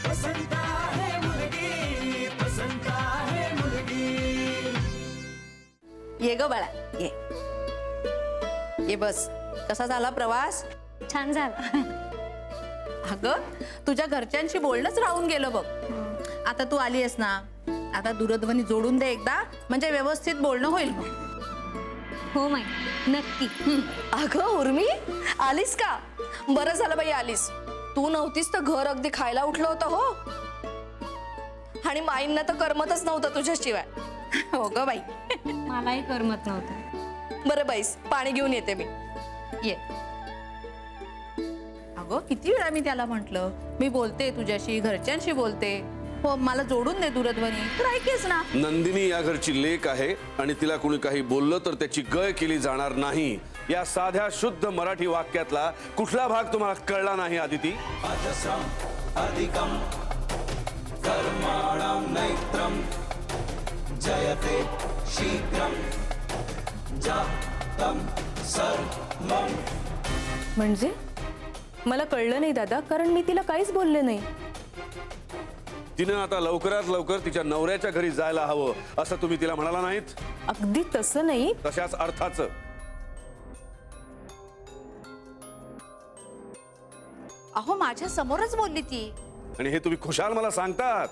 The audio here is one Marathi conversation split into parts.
पसंत आहे मुलगी, पसंत आहे मुलगी. ये ग बाळा ये ये बस. कसा झाला प्रवास? छान झालं. अगं तुझ्या घरच्यांशी बोलणंच राहून गेलं बघ. आता तू आली आहेस ना, आता दूरध्वनी जोडून दे एकदा, म्हणजे व्यवस्थित बोलणं होईल मग. हो माई, नक्की. अगं उर्मी, आलीस का? बरं झालं बाई आलीस. तू नव्हतीस तर घर अगदी खायला उठलं होतं हो. आणि माईंना तर करमतच नव्हतं तुझ्याशिवाय. हो ग बाई. मलाही करमत नव्हतं. बरं बाईस, पाणी घेऊन येते मी. ये. अगं किती वेळा मी त्याला म्हंटल, मी बोलते तुझ्याशी, घरच्यांशी बोलते, हो मला जोडून दे दूरध्वनी, तर ऐकेस ना. नंदिनी या घरची लेक आहे आणि तिला कोणी काही बोललं तर त्याची गय केली जाणार नाही. या साध्या शुद्ध मराठी वाक्यातला कुठला भाग तुम्हाला कळला नाही आदिती? अजसं अधिकं कर्माणां नैत्रं जयते शीघ्रं जातं सर्वं. म्हणजे मला कळलं नाही दादा, कारण मी तिला काहीच बोलले नाही. तिनं आता लवकरात लवकर तिच्या नवऱ्याच्या घरी जायला हवं असं तुम्ही तिला म्हणाला नाहीत? अगदी तसं नाही. तशाच अर्थाचं. अहो माझ्या समोरच बोलली ती. आणि हे तुम्ही खुशाल मला सांगतात.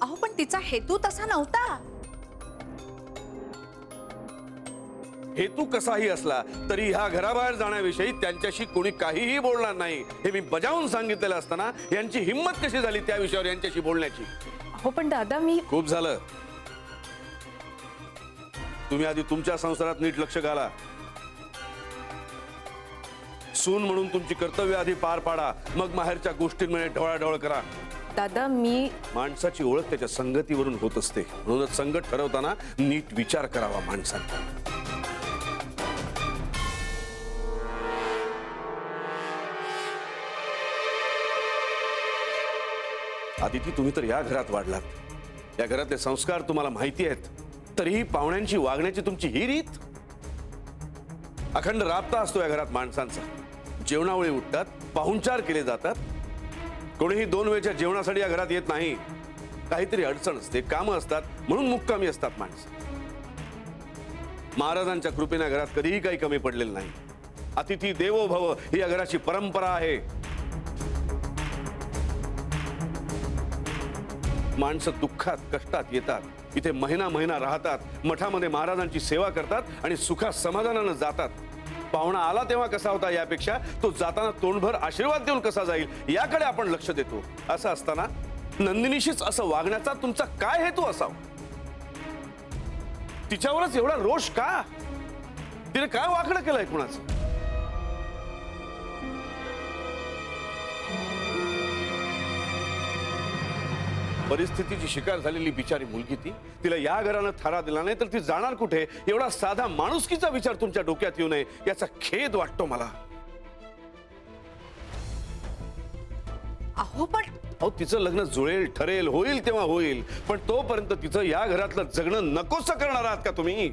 अहो पण तिचा हेतू तसा नव्हता. हेतू कसाही असला तरी ह्या घराबाहेर जाण्याविषयी त्यांच्याशी कोणी काहीही बोलणार नाही हे मी बजावून सांगितलेलं असताना यांची हिंमत कशी झाली त्या विषयावर यांच्याशी बोलण्याची? हो पण दादा मी. खूप झालं. तुम्ही आधी तुमच्या संसारात नीट लक्ष घाला. सून म्हणून तुमची कर्तव्य आधी पार पाडा, मग माहेरच्या गोष्टींमध्ये ढवळाढवळ करा. दादा मी. माणसाची ओळख त्याच्या संगतीवरून होत असते, म्हणूनच संगत ठरवताना नीट विचार करावा माणसाने. आदिती तुम्ही तर या घरात वाढलात, या घरातले संस्कार तुम्हाला माहिती आहेत, तरीही पाहुण्यांची वागण्याची तुमची ही रीत. अखंड राबता असतो या घरात माणसांचा. जेवणावेळी उठतात, पाहुणचार केले जातात. कोणीही 2 वेळच्या जेवणासाठी या घरात येत नाही. काहीतरी अडचण असते, कामं असतात, म्हणून मुक्कामी असतात माणसं. महाराजांच्या कृपेने घरात कधीही काही कमी पडलेलं नाही. अतिथी देवो भव ही या घराची परंपरा आहे. माणसं दुःखात कष्टात येतात, इथे महिना महिना राहतात, मठामध्ये महाराजांची सेवा करतात आणि सुखात समाधानानं जातात. पाहुणा आला तेव्हा कसा होता यापेक्षा तो जाताना तोंडभर आशीर्वाद देऊन कसा जाईल याकडे आपण लक्ष देतो. असं असताना नंदिनीशीच असं वागण्याचा तुमचा काय हेतू असावा? तिच्यावरच एवढा रोष का? तिने काय वाकडं केलंय कुणाचं? परिस्थितीची शिकार झालेली बिचारी मुलगी ती. तिला या घरानं थारा दिला नाही तर ती जाणार कुठे? एवढा साधा माणुसकीचा विचार तुमच्या डोक्यात येऊ नये याचा खेद वाटतो मला. अहो पण अहो तिचं लग्न जुळेल, ठरेल, होईल तेव्हा होईल, पण तोपर्यंत तिचं या घरातलं जगणं नकोसं करणार आहात का तुम्ही?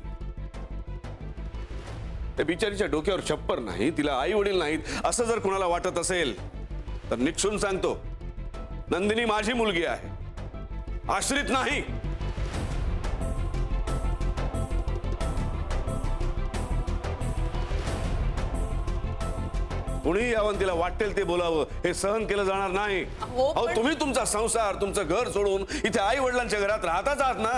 त्या बिचारीच्या डोक्यावर छप्पर नाही, तिला आई वडील नाहीत असं जर कुणाला वाटत असेल तर निक्षून सांगतो, नंदिनी माझी मुलगी आहे, आश्रित नाही. कुणी यावं तिला वाटेल ते बोलावं हे सहन केलं जाणार नाही. अहो तुम्ही तुमचा संसार, तुमचं घर सोडून इथे आई वडिलांच्या घरात राहताच आहात ना.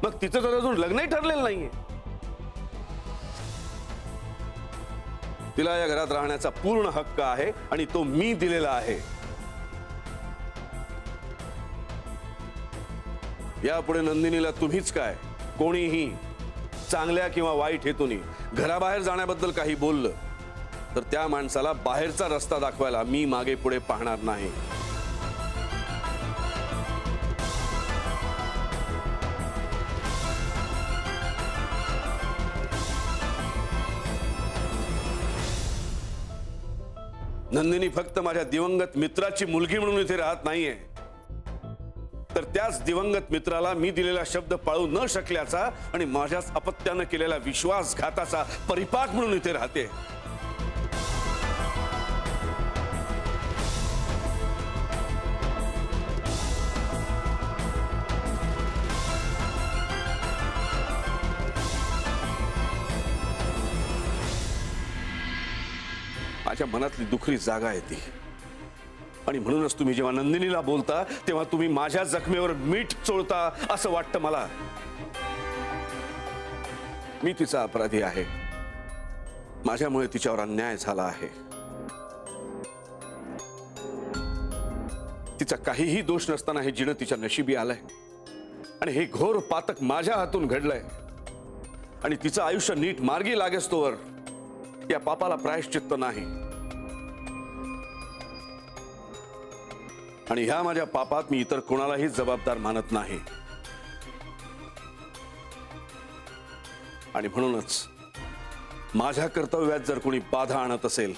मग तिचं तर अजून लग्नही ठरलेलं नाहीये. तिला या घरात राहण्याचा पूर्ण हक्क आहे आणि तो मी दिलेला आहे. यापुढे नंदिनीला तुम्हीच काय, कोणीही चांगल्या किंवा वाईट हेतूनी घराबाहेर जाण्याबद्दल काही बोललं तर त्या माणसाला बाहेरचा रस्ता दाखवायला मी मागे पुढे पाहणार नाही. नंदिनी फक्त माझ्या दिवंगत मित्राची मुलगी म्हणून इथे राहत नाहीये, तर त्याच दिवंगत मित्राला मी दिलेला शब्द पाळू न शकल्याचा आणि माझ्याच अपत्यानं केलेला विश्वासघाताचा परिपाक म्हणून इथे राहते. माझ्या मनातली दुखरी जागा आहे ती. आणि म्हणूनच तुम्ही जेव्हा नंदिनीला बोलता तेव्हा तुम्ही माझ्या जखमेवर मीठ चोळता असं वाटतं मला. मी तिचा अपराधी आहे. माझ्यामुळे तिच्यावर अन्याय झाला आहे. तिचा काहीही दोष नसताना हे जिणं तिच्या नशिबी आलंय आणि हे घोर पातक माझ्या हातून घडलंय. आणि तिचं आयुष्य नीट मार्गी लागेस्तोवर या पापाला प्रायश्चित्त नाही. आणि ह्या माझ्या पापात मी इतर कोणालाही जबाबदार मानत नाही. आणि म्हणूनच माझ्या कर्तव्यात जर कोणी बाधा आणत असेल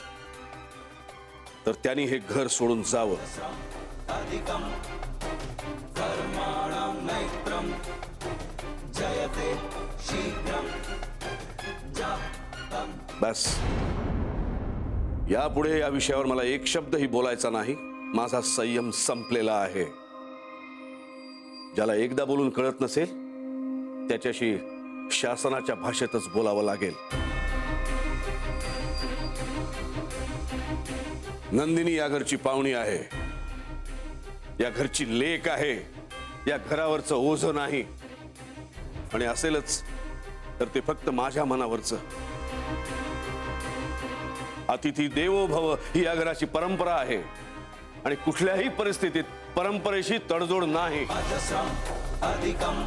तर त्यांनी हे घर सोडून जावं. अधिकं कर्माणां नैत्रं जयते शीघ्रं जातं. बस यापुढे या विषयावर मला एक शब्दही बोलायचा नाही. माझा संयम संपलेला आहे. ज्याला एकदा बोलून कळत नसेल त्याच्याशी शासनाच्या भाषेतच बोलावं लागेल. नंदिनी या घरची पाहुणी आहे. या घरची लेक आहे. या घरावरचं ओझं नाही. आणि असेलच तर ते फक्त माझ्या मनावरचं. अतिथी देवो भव ही या घराची परंपरा आहे. आणि कुठल्याही परिस्थितीत परंपरेशी तडजोड नाही. अजस्रं अधिकं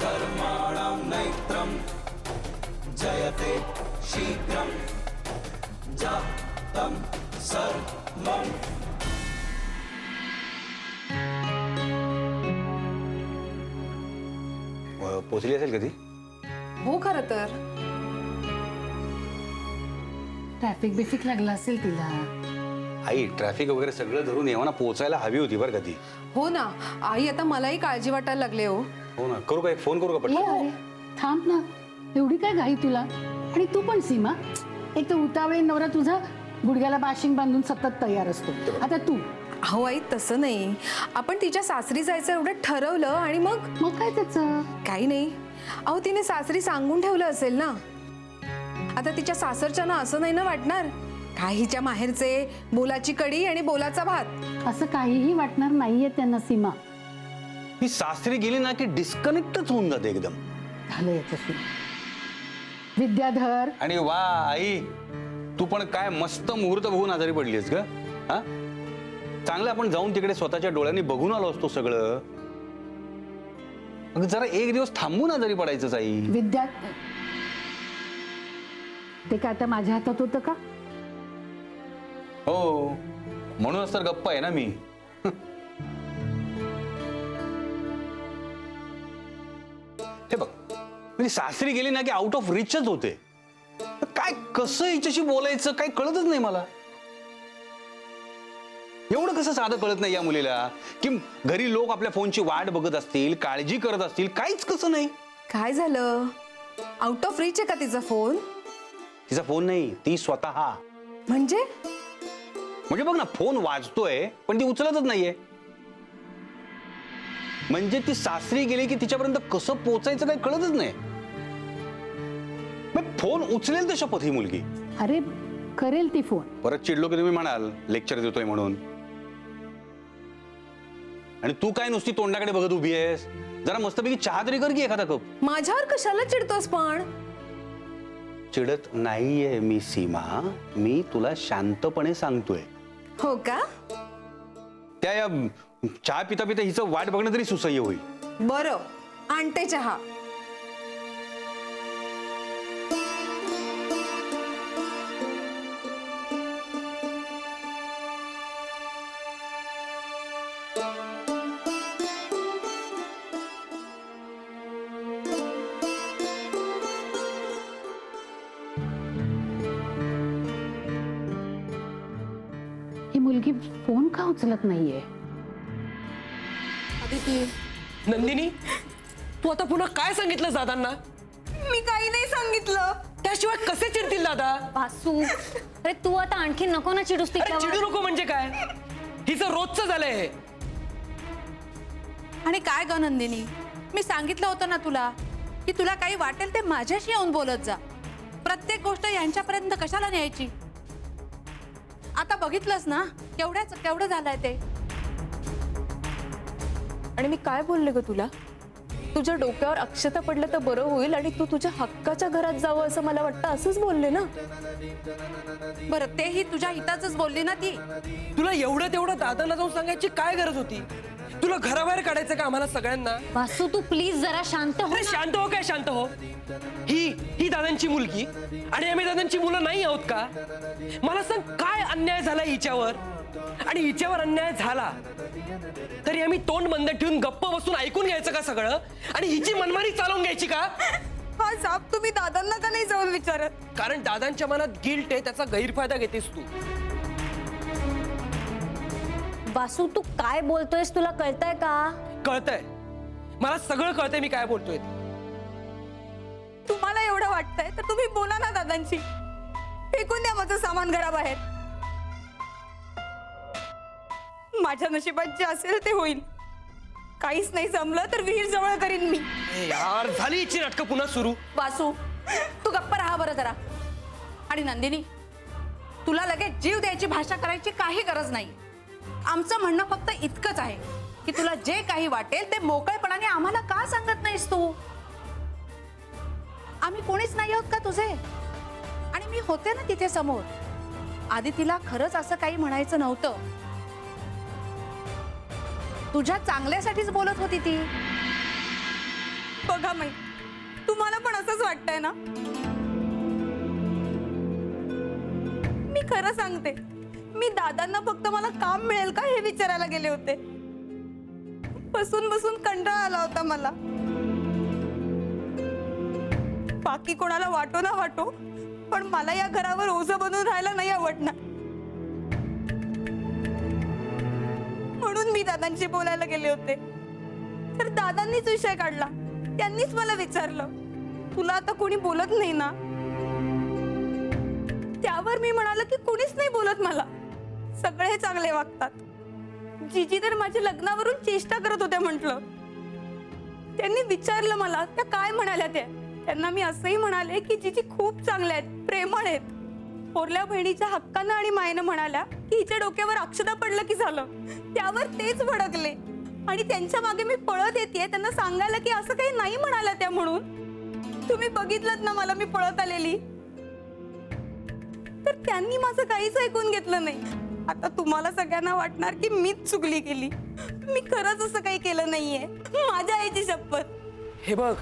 कर्माणां नैत्रं जयते शीघ्रं जातं सर्वं. पोचली असेल कधी? हो खरं तर ट्रॅफिक बिफिक लागला असेल तिला. आई ट्रॅफिक वगैरे सगळं धरून येवाना पोहोचायला हवी होती बरं कधी. हो ना आई, आता मलाही काळजी वाटायला लागले हो. हो ना, करू का एक फोन करू का ये पटकन? अरे थांब ना, एवढी काय घाई तुला? आणि तू पण सीमा, एक तर उतावळे नवरा तुझा गुडघ्याला बाशिंग बांधून सतत तयार असतो. आता तू अहो आई तसं नाही, आपण तिच्या सासरी जायचं एवढं ठरवलं आणि मग मग काय त्याचं? काही नाही. अहो तिने सासरी सांगून ठेवलं असेल ना. आता तिच्या सासरच्या ना असं नाही ना वाटणार काय हिच्या माहेरचे बोलाची कडी आणि बोलाचा भात. असं काहीही वाटणार नाहीये त्यांना सीमा. ही सासरी गेली ना की डिस्कनेक्टच होऊन जाते एकदम. झालं याच्याशी. विद्याधर आणि वा आई, तू पण काय मस्त मुहूर्त बघून आजारी पडलीस ग. हा, चांगलं आपण जाऊन तिकडे स्वतःच्या डोळ्यांनी बघून आलो असतो सगळं. जरा एक दिवस थांबून आजारी पडायचंच आई. विद्या, ते काय आता माझ्या हातात होतं का? हो, म्हणूनच तर गप्प आहे ना मी. हे बघ, म्हणजे सासरी गेली ना की आउट ऑफ रिचच होते. काय कसं हिच्याशी बोलायचं काय कळतच नाही मला. एवढं कसं साधं कळत नाही या मुलीला की घरी लोक आपल्या फोनची वाट बघत असतील, काळजी करत असतील, काहीच कसं नाही. काय झालं? आउट ऑफ रीच आहे का तिचा फोन? तिचा फोन नाही, ती स्वतः. म्हणजे म्हणजे बघ ना, फोन वाजतोय पण ती उचलतच नाहीये. म्हणजे ती सासरी गेली की तिच्यापर्यंत कसं पोचायचं काही कळतच नाही. मग फोन उचलेल तर शपथ ही मुलगी. अरे करेल ती फोन. परत चिडलो की तुम्ही म्हणाल लेक्चर देतोय म्हणून. आणि तू काय नुसती तोंडाकडे बघत उभी आहेस? जरा मस्तपैकी चहा तरी कर की एखादा कप. माझ्यावर कशाला चिडतोस पण? चिडत नाहीये मी सीमा, मी तुला शांतपणे सांगतोय. हो का? त्या या चहा पिता पिता हिचं वाट बघणं तरी सुसह्य होईल. बरं, आणते चहा. ही मुलगी फोन का उचलत नाहीये? नंदिनी, तू आता पुन्हा काय सांगितलं दादांना? मी काही नाही सांगितलं. त्याशिवाय कसे चिडतील दादा? वासू, अरे तू आता आणखी नको ना चिडूस अरे चिडू तिच्यावर. नको म्हणजे काय? हिचं रोजचं झालंय हे. आणि काय ग नंदिनी, मी सांगितलं होतं ना तुला की तुला काही वाटेल ते माझ्याशी येऊन बोलत जा. प्रत्येक गोष्ट यांच्यापर्यंत कशाला न्यायची? आता बघितलंस ना केवढं झालंय ते. आणि मी काय बोलले ग तुला? तुझ्या डोक्यावर अक्षता पडलं तर बरं होईल आणि तू तुझ्या हक्काच्या घरात जावं असं मला वाटतं, असंच बोलले ना. बरं तेही तुझ्या हिताचंच बोलली ना ती. तुला एवढं तेवढं दादांना जाऊन सांगायची काय गरज होती? तुला घराबाहेर काढायचं का आम्हाला सगळ्यांना? वासू तू प्लीज जरा शांत हो अरे ना. शांत हो, काय शांत हो? ही दादांची मुलगी आणि आम्ही दादांची मुलं नाही आहोत का? मला सांग काय अन्याय झाला हिच्यावर? आणि हिच्यावर अन्याय झाला तरी आम्ही तोंड बंद ठेवून गप्प बसून ऐकून घ्यायचं का सगळं? आणि हिची मनमानी चालवून घ्यायची का? हा साप तुम्ही दादांना का नाही जाऊन विचारत? कारण दादांच्या मनात गिल्ट आहे, त्याचा गैरफायदा घेतेस तू. वासू तू काय बोलतोयस तुला कळतंय का? कळतंय मला, सगळं कळतंय मी काय बोलतोय ते. तुम्हाला एवढं वाटतंय तर तुम्ही बोला ना दादांशी. फेकून द्या माझं सामान घराबाहेर. माझ्या नशिबात जे असेल ते होईल. काहीच नाही जमलं तर विहीर जवळ करीन मी. ए यार, झाली हिची नाटकं पुन्हा सुरू. वासू तू गप्प राहा बरं जरा. आणि नंदिनी तुला लगेच जीव द्यायची भाषा करायची काही गरज नाही. आमचं म्हणणं फक्त इतकंच आहे की तुला जे काही वाटेल ते मोकळेपणाने आम्हाला का सांगत नाहीस तू? आम्ही कोणीच नाही आहोत का तुझे? आणि मी होते ना तिथे समोर. आधी तिला खरंच असं काही म्हणायचं नव्हतं. तुझ्या चांगल्यासाठीच बोलत होती ती. बघा माई, तुम्हाला पण असंच वाटतंय ना? मी खरं सांगते, मी दादांना फक्त मला काम मिळेल का हे विचारायला गेले होते. बसून बसून कंटाळा आला होता मला. बाकी कोणाला वाटो ना वाटो, पण मला या घरावर ओझं बनून राहायला नाही आवडणार. म्हणून मी दादांशी बोलायला गेले होते. तर दादांनीच विषय काढला. त्यांनीच मला विचारलं, तुला आता कोणी बोलत नाही ना? त्यावर मी म्हणाल की कोणीच नाही बोलत मला. सगळे चांगले वागतात. जीजी तर माझ्या लग्नावरून चेष्टा करत होत्या म्हटलं. त्यांनी विचारलं मला त्या काय म्हणाल्या त्या. त्यांना मी असंही म्हणाले की जीजी खूप चांगल्या आहेत, प्रेमळ आहेत. थोरल्या बहिणीच्या हक्कानं आणि मायेनं म्हणाल्या की हिच्या डोक्यावर अक्षता पडलं की झालं. त्यावर तेच भडकले आणि त्यांच्या मागे मी पळत येते त्यांना सांगायला की असं काही नाही म्हणाल्या त्या म्हणून. तुम्ही बघितलं ना मला मी पळत आलेली. तर त्यांनी माझं काहीच ऐकून घेतलं नाही. आता तुम्हाला सगळ्यांना वाटणार की मीच चुकली केली. मी खरंच असं काही केलं नाहीये, माझ्या आईची शपथ. हे बघ,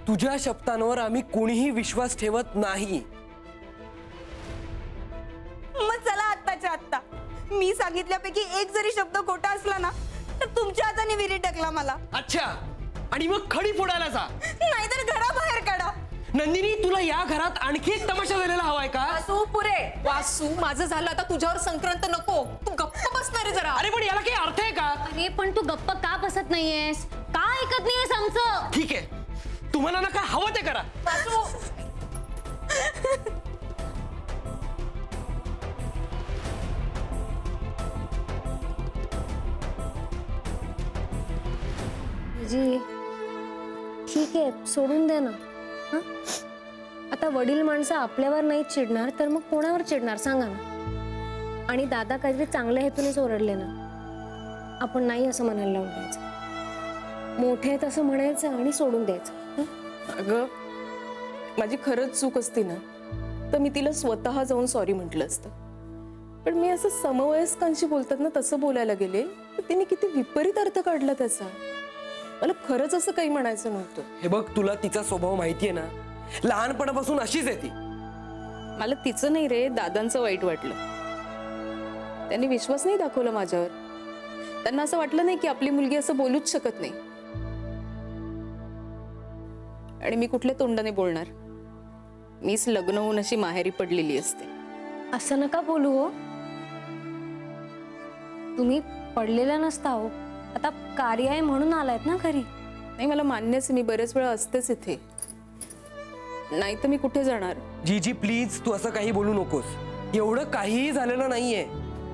तुझ्या शब्दांवर आम्ही कोणीही विश्वास ठेवत नाही. मग चला आत्ताच्या आत्ता, मी सांगितल्यापैकी एक जरी शब्द खोटा असला ना तर तुमच्या हाताने विहिरीत टाकला मला. अच्छा, आणि मग खडी फोडायला जा, नाहीतर घराबाहेर काढा. नंदिनी तुला या घरात आणखी एक तमाशा झालेला हवाय का? वासू पुरे. वासू, माझं झालं आता तुझ्यावर संक्रांत नको. तू गप्प बसणार जरा. अरे पण याला काही अर्थ आहे का? अरे पण तू गप्प का बसत नाहीयेस? का ऐकत नाहीयेस आमचं? ठीक आहे, तुम्हाला ना काय हवं ते करा. जी ठीक आहे, सोडून दे ना. हं? आता वडील माणसं आपल्यावर नाही चिडणार तर मग कोणावर चिडणार सांगा ना. आणि दादा काहीतरी चांगल्या हेतूनेच ओरडले ना, आपण नाही असं म्हणायला लावून द्यायचं. मोठे आहेत असं म्हणायचं आणि सोडून द्यायचं. हं? अगं, माझी खरंच चूक असती ना तर मी तिला स्वतः जाऊन सॉरी म्हटलं असतं. पण मी असं समवयस्कांशी बोलतात ना तसं बोलायला गेले तर तिने किती विपरीत अर्थ काढला त्याचा. मला खरंच असं काही म्हणायचं नव्हतं. हे बघ, तुला तिचा स्वभाव माहितीये ना, लहानपणापासून अशीच आहे ती. मला तिचं नाही रे, दादांचं वाईट वाटलं. त्यांनी विश्वास नाही दाखवला माझ्यावर. त्यांना असं वाटलं नाही की आपली मुलगी असं बोलूच शकत नाही. आणि मी कुठल्या तोंडाने बोलणार? मीच लग्न होऊन अशी माहेरी पडलेली असते. असं नका बोलू हो. तुम्ही पडलेला नसता हो, आता कार्य आहे म्हणून आलायत ना घरी. नाही, मला मान्यच, मी बरेच वेळा असतेच इथे. नाही तर मी कुठे जाणार? जी प्लीज, तू असं काही बोलू नकोस. एवढं काहीही झालेलं नाहीये.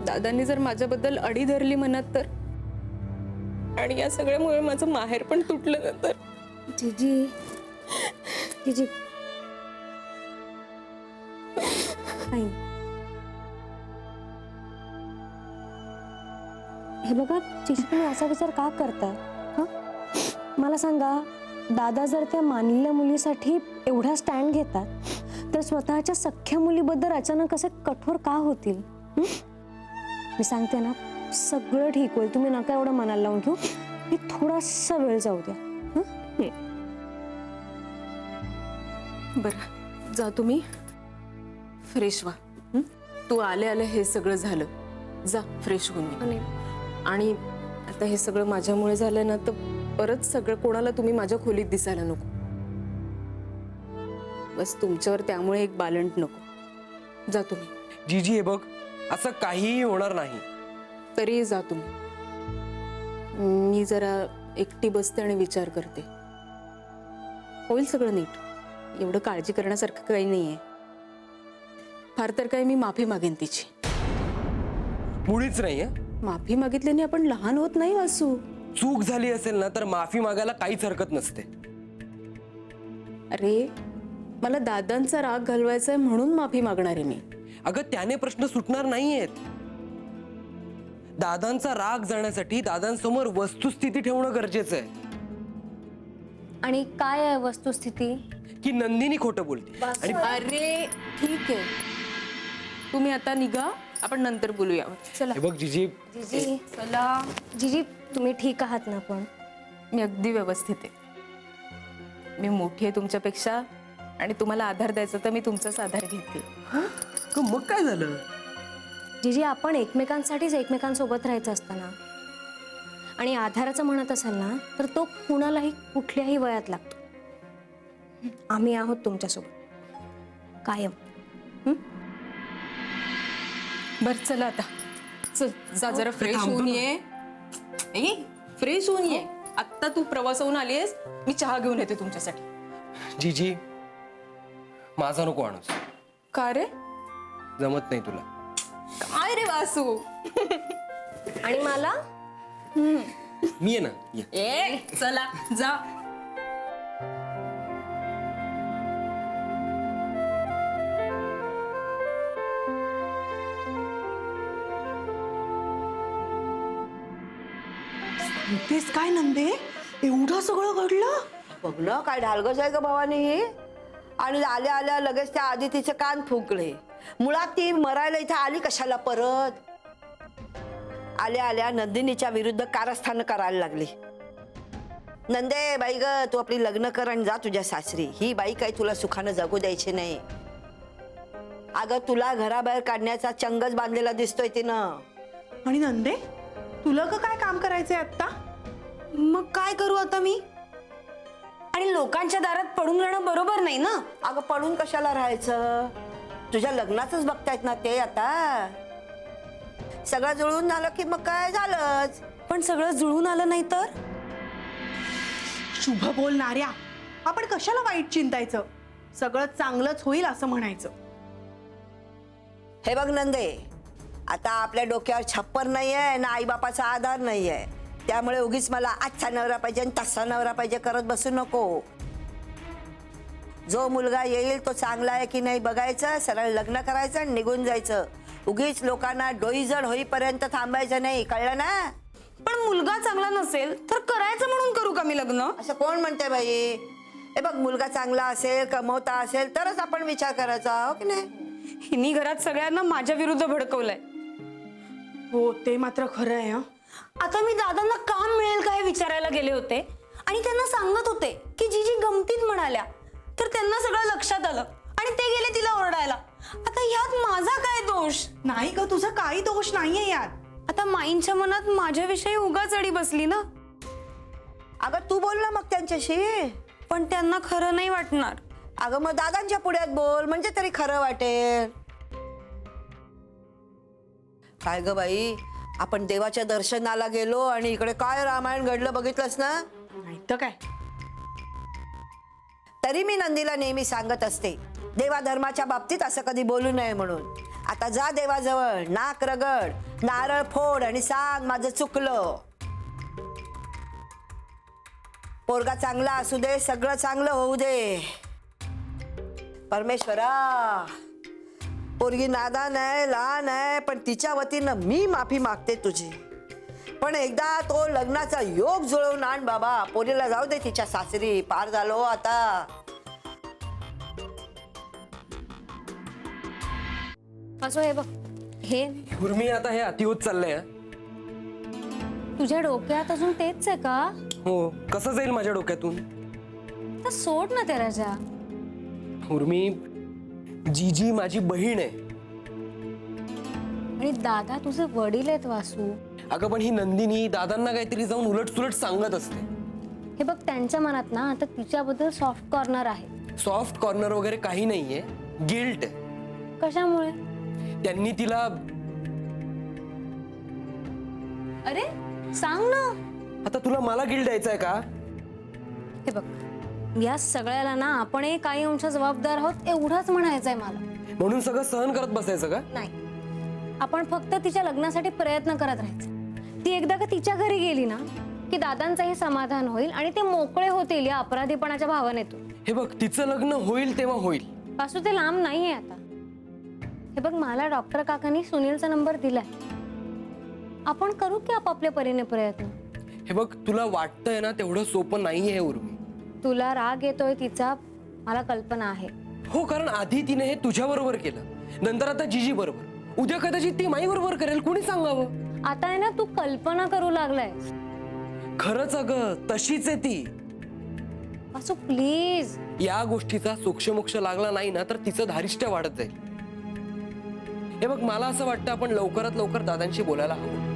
दादांनी जर माझ्याबद्दल अडी धरली मनात तर, आणि या सगळ्यामुळे माझं माहेर पण तुटलं ना तर. जीजी जीजी हे बघा जिजी, तुम्ही असा विचार का करताय? हं? मला सांगा, दादा जर त्या मानलेल्या मुलीसाठी एवढा स्टँड घेतात तर स्वतःच्या सख्ख्या मुलीबद्दल अचानक असे कठोर का होतील? हं? मी सांगते ना, सगळं ठीक होईल. तुम्ही नका एवढं मनाला लावून घेऊ. मी थोडासा वेळ जाऊ द्या. हं? बरं, जा तुम्ही फ्रेश व्हा. हं? तू आले आले हे सगळं झालं, जा फ्रेश होऊन ये. आणि आता हे सगळं माझ्यामुळे झालं ना, तर परत सगळं कोणाला तुम्ही माझ्या खोलीत दिसायला नको. बस तुमच्यावर त्यामुळे एक बालंट नको. जा तुम्ही. जीजी, हे बघ, असं काहीही होणार नाही. तरी जा तुम्ही. मी जरा एकटी बसते आणि विचार करते. होईल सगळं नीट. एवढं काळजी करण्यासारखं काही नाहीये. फार तर काय मी माफी मागेन तिची. मुळीच नाही. माफी मागितल्याने आपण लहान होत नाही वासू. चूक झाली असेल ना तर माफी मागायला काहीच हरकत नसते. अरे, मला दादांचा राग घालवायचा आहे म्हणून माफी मागणार आहे मी. अगं, त्याने प्रश्न सुटणार नाहीयेत. दादांचा राग जाण्यासाठी दादांसमोर वस्तुस्थिती ठेवणं गरजेचं आहे. आणि काय आहे वस्तुस्थिती? की नंदिनी खोटं बोलते. आणि अरे ठीक आहे, तुम्ही आता निघा, आपण नंतर बोलूया. चला. हे बघ जीजी, जिजी, चला. जिजी, तुम्ही ठीक आहात ना? पण मी अगदी व्यवस्थित आहे. मी मोठी आहे तुमच्यापेक्षा, आणि तुम्हाला आधार द्यायचा तर मी तुमचाच आधार घेते. मग काय झालं? जिजी, आपण एकमेकांसाठीच एकमेकांसोबत राहायचं असतं ना. आणि आधाराचं म्हणत असाल ना, तर तो कुणालाही कुठल्याही वयात लागतो. आम्ही आहोत तुमच्यासोबत कायम. बर, चला आता. चल, जा जरा फ्रेश होऊन ये. फ्रेश होऊन ये. आत्ता तू प्रवासाहून आलीयस, मी चहा घेऊन येते तुमच्यासाठी. जीजी, माझा नको आणूस. का रे? जमत नाही तुला. काय रे वासू? आणि मला मी आहे ना, ये. ए, चला जा. तेच काय नंदे, एवढं सगळं घडलं? बघ ना, काय ढालगच आहे ग भवानी ही. आणि आल्या आल्या लगेच त्या आदितीचे कान फुंकले. मुळात ती मरायला इथे आली कशाला परत? आल्या आल्या नंदिनीच्या विरुद्ध कारस्थान करायला लागली. नंदे बाई ग, तू आपली लग्न कर आणि जा तुझ्या सासरी. ही बाई काही तुला सुखानं जगू द्यायची नाही. अगं, तुला घराबाहेर काढण्याचा चंगच बांधलेला दिसतोय तिनं. आणि नंदे, तुला का काय काम करायचंय आता? मग काय करू आता मी? आणि लोकांच्या दारात पडून राहणं बरोबर नाही ना. अगं, पडून कशाला राहायचं? तुझ्या लग्नाचंच बघतायत ना ते आता. सगळं जुळून झालं की मग काय झालंच. पण सगळं जुळून आलं नाही तर? शुभ बोलणाऱ्या, आपण कशाला वाईट चिंतायचं? सगळं चांगलंच होईल असं म्हणायचं. हे बघ नंदे, आता आपल्या डोक्यावर छप्पर नाहीये ना आईबापाचा आधार नाहीये. त्यामुळे उगीच मला आजचा नवरा पाहिजे आणि तसा नवरा पाहिजे करत बसू नको. जो मुलगा येईल तो चांगला आहे की नाही बघायचं, सरळ लग्न करायचं आणि निघून जायचं. उगीच लोकांना डोईजड होईपर्यंत थांबायचं नाही, कळलं ना? पण मुलगा चांगला नसेल तर करायचं म्हणून करू का मी लग्न? असं कोण म्हणते बाई? हे बघ, मुलगा चांगला असेल, कमवता असेल तरच आपण विचार करायचा, हो की नाही? हिनी घरात सगळ्यांना माझ्या विरुद्ध भडकवलंय. हो, ते मात्र खरं आहे. आता मी दादांना काम मिळेल का हे विचारायला गेले होते आणि त्यांना सांगत होते की जीजी गमतीत म्हणाल्या, तर त्यांना सगळं लक्षात आलं आणि ते गेले तिला ओरडायला. आता ह्यात माझा काय दोष? नाही ग, तुझा काही दोष नाहीये यात. आता माईंच्या मनात माझ्याविषयी उगाच अडी बसली ना. अगं, तू बोल ना मग त्यांच्याशी. पण त्यांना खरं नाही वाटणार. अगं, मग दादांच्या पुढ्यात बोल, म्हणजे तरी खरं वाटेल. काय ग बाई, आपण देवाच्या दर्शनाला गेलो आणि इकडे काय रामायण घडलं बघितलंस ना? नाही तर काय. तरी मी नंदीला नेहमी सांगत असते, देवाधर्माच्या बाबतीत असं कधी बोलू नये म्हणून. आता जा देवाजवळ, नाक रगड, नारळ फोड आणि सांग माझं चुकलं. पोरगा चांगला असू दे, सगळं चांगलं होऊ दे. परमेश्वरा, पोरगी नादान आहे, लहान आहे, पण तिच्या वतीनं मी माफी मागते तुझी. पण एकदा तो लग्नाचा योग जुळवून आण बाबा. पोरीला जाऊ दे तिच्या सासरी. पार झालो आता. असो हे बघ, हे उर्मी आता हे अति होत चाललंय हं. तुझ्या डोक्यात अजून तेच आहे का? हो, कसं जाईल माझ्या डोक्यातून? तर सोड ना ते राजा. उर्मी, जीजी माझी बहीण आहे. आणि दादा तुझे वडील आहेत वासू. अगं पण ही नंदिनी दादांना काहीतरी जाऊन उलट सुलट सांगत असते. हे बघ, त्यांच्या मनात ना आता तिच्याबद्दल सॉफ्ट कॉर्नर आहे. सॉफ्ट कॉर्नर वगैरे काही नाहीये, गिल्ट आहे. कशामुळे? त्यांनी तिला अरे सांग ना. आता तुला मला गिल्ट द्यायचा आहे का? हे बघ, या सगळ्याला ना आपण काही अंश जबाबदार आहोत एवढंच म्हणायचं आहे मला. म्हणून सगळं सहन करत बसायचं का? नाही, आपण फक्त तिच्या लग्नासाठी प्रयत्न करत राहायचं. ती एकदा का तिच्या घरी गेली ना की दादांचंही समाधान होईल आणि ते मोकळे होतील या अपराधीपणाच्या भावनेतून. हे बघ, तिचं लग्न होईल तेव्हा होईल. पासू ते लांब नाहीये आता. हे बघ, मला डॉक्टर काकांनी सुनीलचा नंबर दिलाय. आपण करू की आपापल्या परीने प्रयत्न. हे बघ, तुला वाटतंय ना तेवढं सोपं नाहीये उर्मी. तुला राग येतोय तिचा, मला कल्पना आहे. हो, कारण आधी तिने हे तुझ्या बरोबर केलं, नंतर आता जीजी बरोबर, उद्या कदाचित ती माई बरोबर करेल. कोणी सांगावं? आता आहे ना तू कल्पना करू लागलाय. खरंच अगं तशीच आहे ती. असो प्लीज. या गोष्टीचा सोक्षमोक्ष लागला नाही ना तर तिचं धारिष्ट्य वाढत जाईल. हे बघ, मला असं वाटतं आपण लवकरात लवकर दादांशी बोलायला हवं.